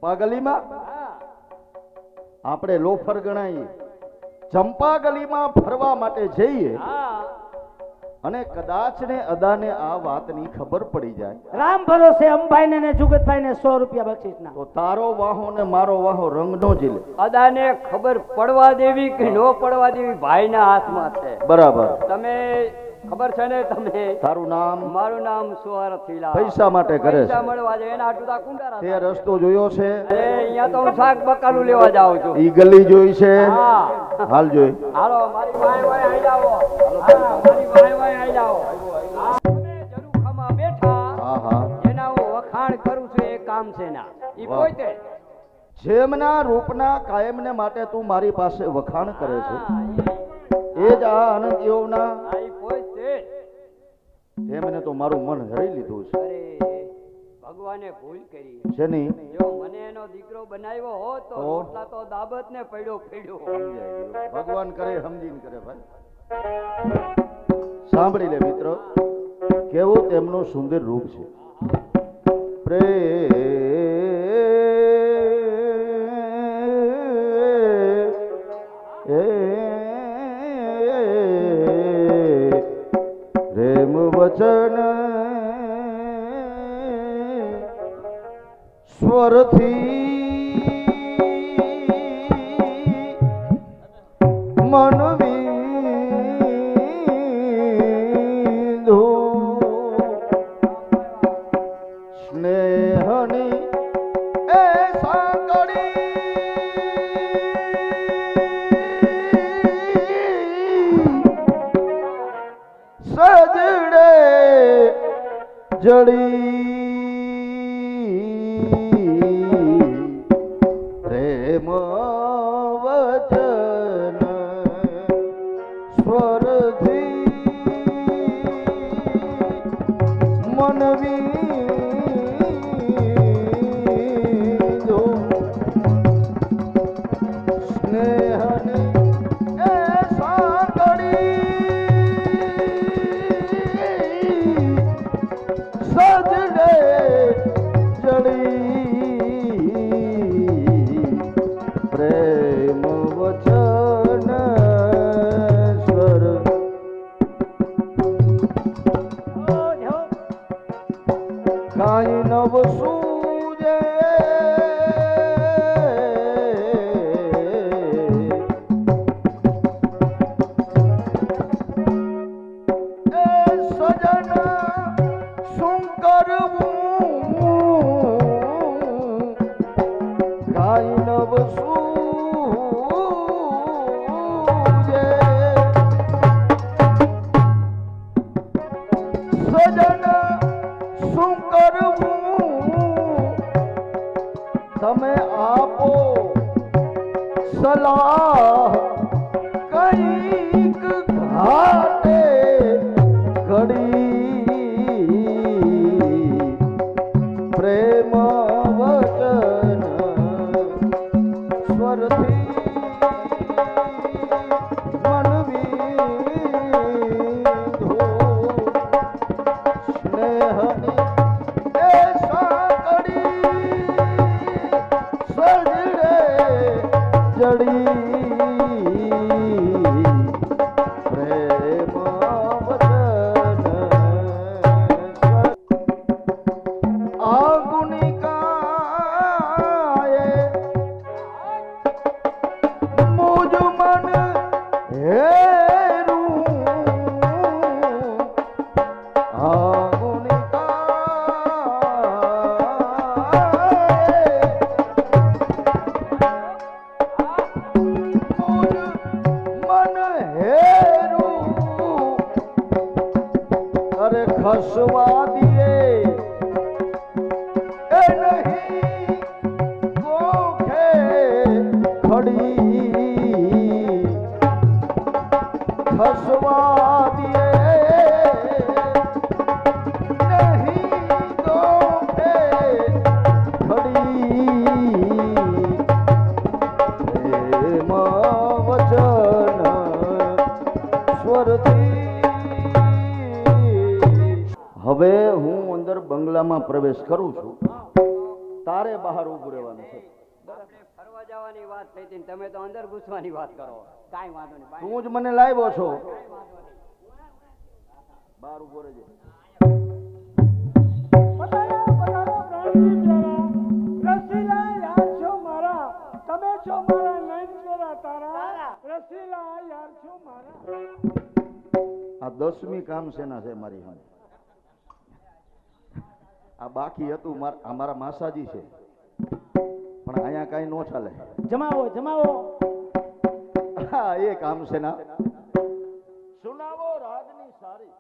ચંપા ગલીમાં આપણે લોફર ગણાઈએ, ચંપા ગલીમાં ફરવા માટે જઈએ અને કદાચ ને અદાને આ વાતની ખબર પડી જાય, રામ ભરોસે અંબાઈને ને જુગતભાઈ ને 100 રૂપિયા બક્ષિસના, તો તારો વાહો ને મારો વાહો રંગ નો જીલે. અદાને ખબર પડવા દેવી કે ન પડવા દેવી ભાઈના હાથમાં છે. બરાબર. તમે ખબર છે ને? તમે તારું નામ? મારું નામ સુવારથીલા. પૈસા માટે કરે છે? પૈસા મળવા દે એના આટું તા કુંડારા. તે રસ્તો જોયો છે? અહીંયા તો હું શાક બકાલું લેવા જાઉં છું. ઈ ગલી જોઈ છે? હા. હાલ જોઈ. હાલો મારી ભાઈ ભાઈ આઈ જાઓ. મારી ભાઈ ભાઈ આઈ જાઓ. તમે જરુખામાં બેઠા. હા હા. એના હું વખાણ કરું છું, એ કામ છે ના. ઈ પોતે જેમના રૂપના કાયમને માટે તું મારી પાસે વખાણ કરે છે, એ જ આ અનંત યોગના. એમને તો મારું મન હરી લીધું છે. અરે ભગવાને ભૂલ કરી છે નહીં? જો મને એનો દીકરો બનાવ્યો હોત તો રોટલા તો દાબત ને પડ્યો. ભગવાન કરે સમજીને કરે ભાઈ. સાંભળી લે મિત્ર, કેવું તેમનું સુંદર રૂપ છે. પ્રેમ વચન સ્વરથી મન વિંધુ સ્નેહની એ સાંકળી સજડે જડી પ્રેમ વચન સ્વરથી મન વિંધુ સ્નેહની એ સાંકળી સજડે જડી પ્રેમ વચન સ્વર. કાંઈ નવ સૂજે એ સજન શું કરવું, કાંઈ નવ સૂજે સજન શું કરવું, તમે આપો સલાહ કઈક ઘાટે ઘડી પ્રેમ વચન સ્વરથી મન વિંધુ સ્નેહની એ સાંકળી સજડે જડી પ્રેમ વચન આ ગુણિકાએ મુજ મન હેરું, આ ગુણિકાએ મુજ મન હેરું, અરે ખસવા દિયે એ નહીં ગોખે ખડી, ખસવા દિયે નહીં ગોખે ખડી પ્રેમ વચન સ્વરથી. હવે હું અંદર બંગલામાં પ્રવેશ કરું છું. તારે બહાર ઊભું રહેવાનું છે. આપણે ફરવા જવાની વાત થઈ હતી ને તમે તો અંદર ઘૂસવાની વાત કરો. કાંઈ વાંધો નહીં. તું જ મને લાવ્યો છો. બહાર ઊભો રહેજે. રસીલા યાર છો મારા, તમે છો મારા નયન કેરા તારા. રસીલા યાર છો મારા. આ 10મી કામ સેના છે મારી સામે. આ બાકી હતું અમારા માસાજી છે, પણ અહીંયા કાંઈ ન ચાલે. જમાવો જમાવો. હા, એ કામ સેના. સુનાવો રાગની સારી,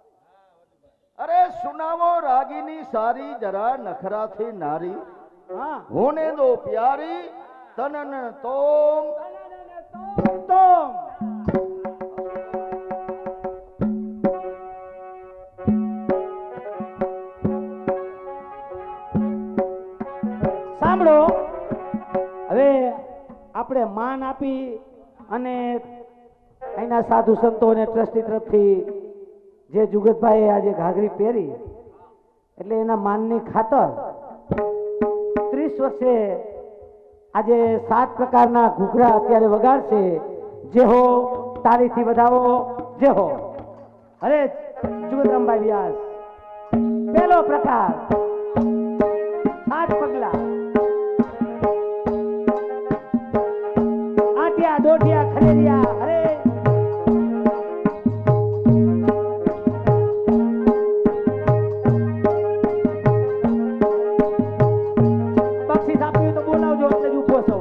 અરે સુનાવો રાગીની સારી, જરા નખરાથી નારી. હા હોને દો પ્યારી, તનન તોમ. તોમ. સાંભળો, હવે આપણે માન આપી અને અહીંના સાધુ સંતો અને ટ્રસ્ટી તરફથી જે જુગતભાઈએ આજે ઘાઘરી પહેરી એટલે એના માનની ખાતર 30 વર્ષે આજે 7 પ્રકારના ઘૂઘરા અત્યારે વગાડશે. જે હો તાળીથી વધાવો, જે હો. અરે જુગતરામભાઈ વ્યાસ, પહેલો પ્રકાર 7 પગલા. આટિયા દોઢિયા ખલેરિયા. અરે બક્ષીસ આપ્યું તો બોલાવજો એટલે જ ઊભો છો.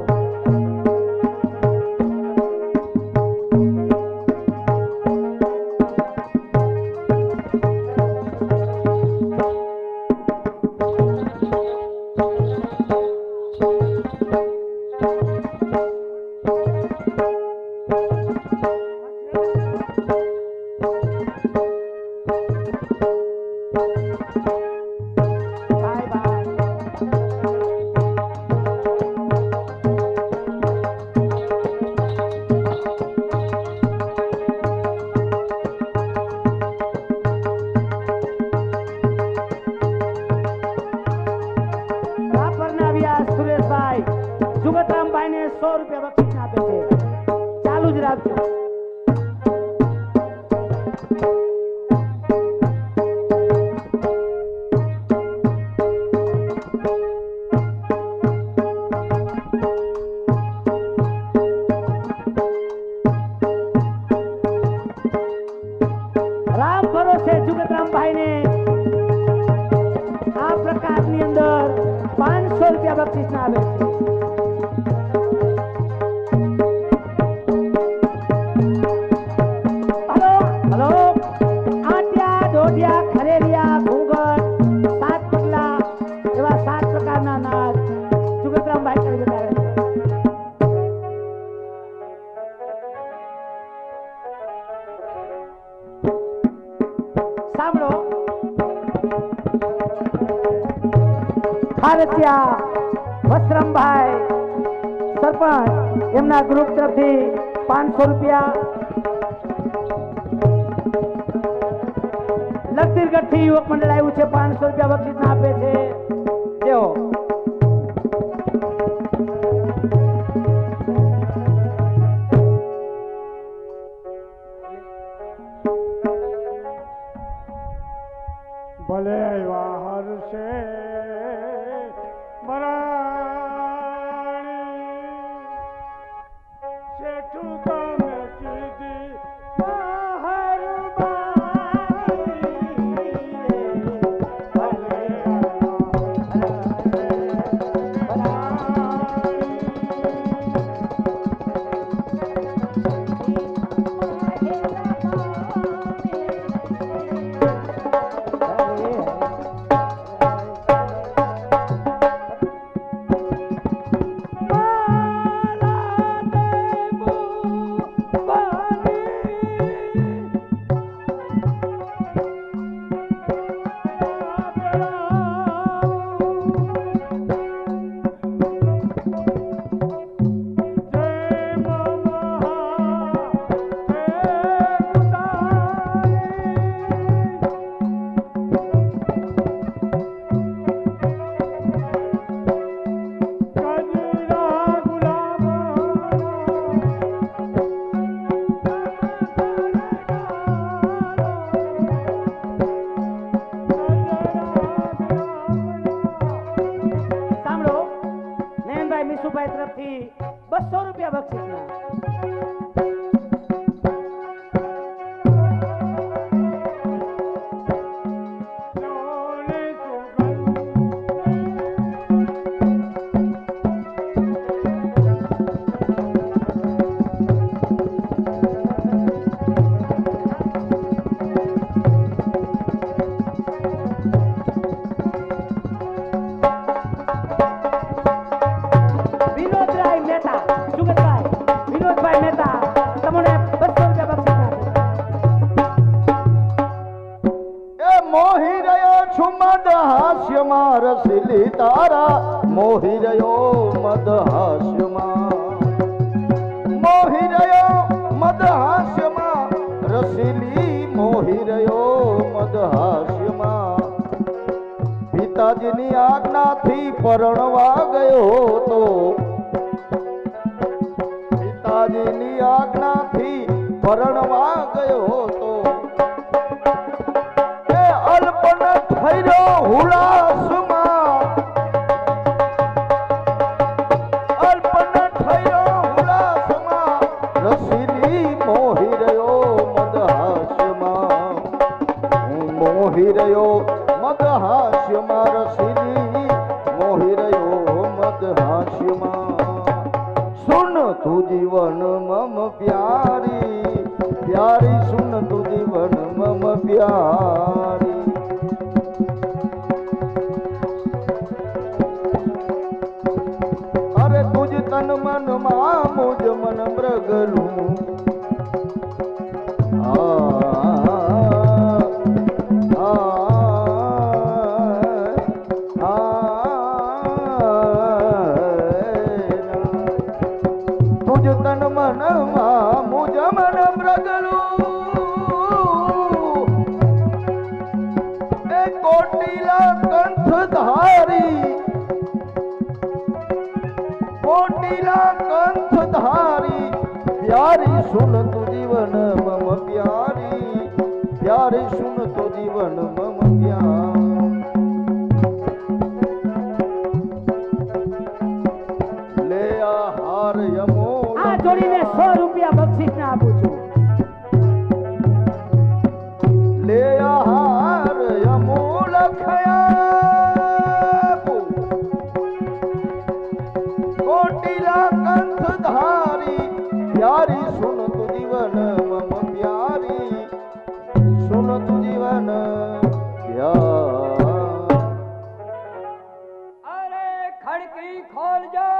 Bye bye. રાપરના વ્યાસ સુરેશભાઈ જુગતરામભાઈને 100 રૂપિયા બક્ષીસ આપે છે. ચાલુ જ રાખજો. રામ ભરોસે જુગતરામભાઈને આ પ્રકારની અંદર 500 રૂપિયા બક્ષીસ ના આવે છે. Hello hello. આટિયા દોઢિયા ખરેરિયા ઘૂંઘટ 7 પગલા એવા 7 પ્રકારના નાચ જુગતરામભાઈ કરી બતાવે છે. સાંભળો, ખારતિયા વસ્ત્રમભાઈ સરપંચ એમના ગ્રુપ તરફથી 500 રૂપિયા. લખતીરગઢ થી યુવક મંડળ આવ્યું છે, 500 રૂપિયા બક્ષીસ આપે છે. જેઓ ભલે આવ્યા હરશે મરાણી, શેઠું તમે કીધી મોહી રહ્યો મદહાસ્યમાં, મોહી રહ્યો મદહાસ્યમાં, રસીલી મોહી રહ્યો મદહાસ્યમાં. પિતાજીની આજ્ઞાથી પરણવા ગયો તો, પિતાજીની આજ્ઞાથી પરણવા ગયો તો, એ અલ્પન થયો હુલાસમાં, અલ્પન થયો હુલાસમાં, રસીલી મોહી રહ્યો મદહાસ્યમાં. હું મોહી રહ્યો મદહાસ્યમાં, રસીલી મોહી રહ્યો મદહાસ્યમાં. સુન તું જીવન મમ પ્યારી, પ્યારી સુન તું જીવન મમ પ્યારી. અરે તુજ તન મન માં મુજ મન મૃગલું. તુજ તન મન માં મુજ મન મૃગલું. એ કોટિલા કંઠ ધારી, કોટિલા કંઠ ધારી, પ્યારી સુન તુ જીવન મમ પ્યારી, પ્યારી સુન તુ જીવન મમ પ્યારી. લે આ હાર યમો, આ જોડીને 100 રૂપિયા બક્ષિસ ને આપું છું. લે આ હાર યમો લખયા, કોટિલા કંઠ ધારી, પ્યારી સુન તુ જીવન મમ પ્યારી, સુન તુ જીવન પ્યારી. અરે ખડકી ખોલજો,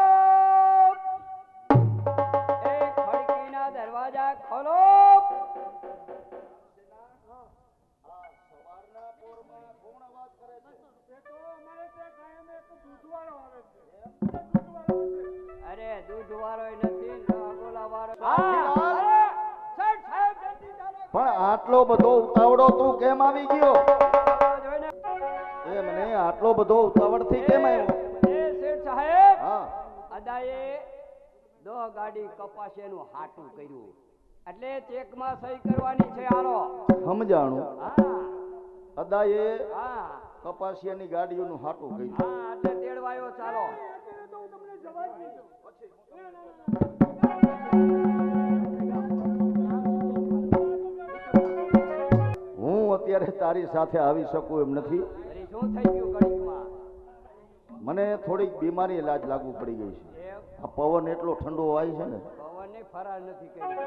એ ખડકીના દરવાજા ખોલો. એ તો અમારે ત્યાં કાયમ એક દૂધવાળો આવે છે. દૂધવાળો છે. અરે દૂધ વાળો નથી, ગોલા વાળો. સાચી વાત. અરે, શેઠ સાહેબ જલ્દી ચાલો. પણ આટલો બધો ઉતાવળો તું કેમ આવી ગયો? જોઈને. એ મને આટલો બધો ઉતાવળથી કેમ આવ્યો? એ શેઠ સાહેબ, હા, અદાએ 10 ગાડી કપાસિયાનું હાટું કર્યું, એટલે ચેકમાં સહી કરવાની છે. હાલો. સમજાણું. હા અદાએ હા કપાસિયાની ગાડીઓનું હાટું કર્યું. હા, એટલે તેડવાયો. ચાલો. અત્યારે તો હું તમને જવા જ નહીં દઉં. ના, ના, હું અત્યારે તારી સાથે આવી શકું એમ નથી. અરે શું થઈ ગયું ઘડીકમાં? મને થોડીક બીમારી લાજ લાગુ પડી ગઈ છે. એ આ પવન એટલો ઠંડો વાય છે ને, પવનને ફરાર નથી કર્યો.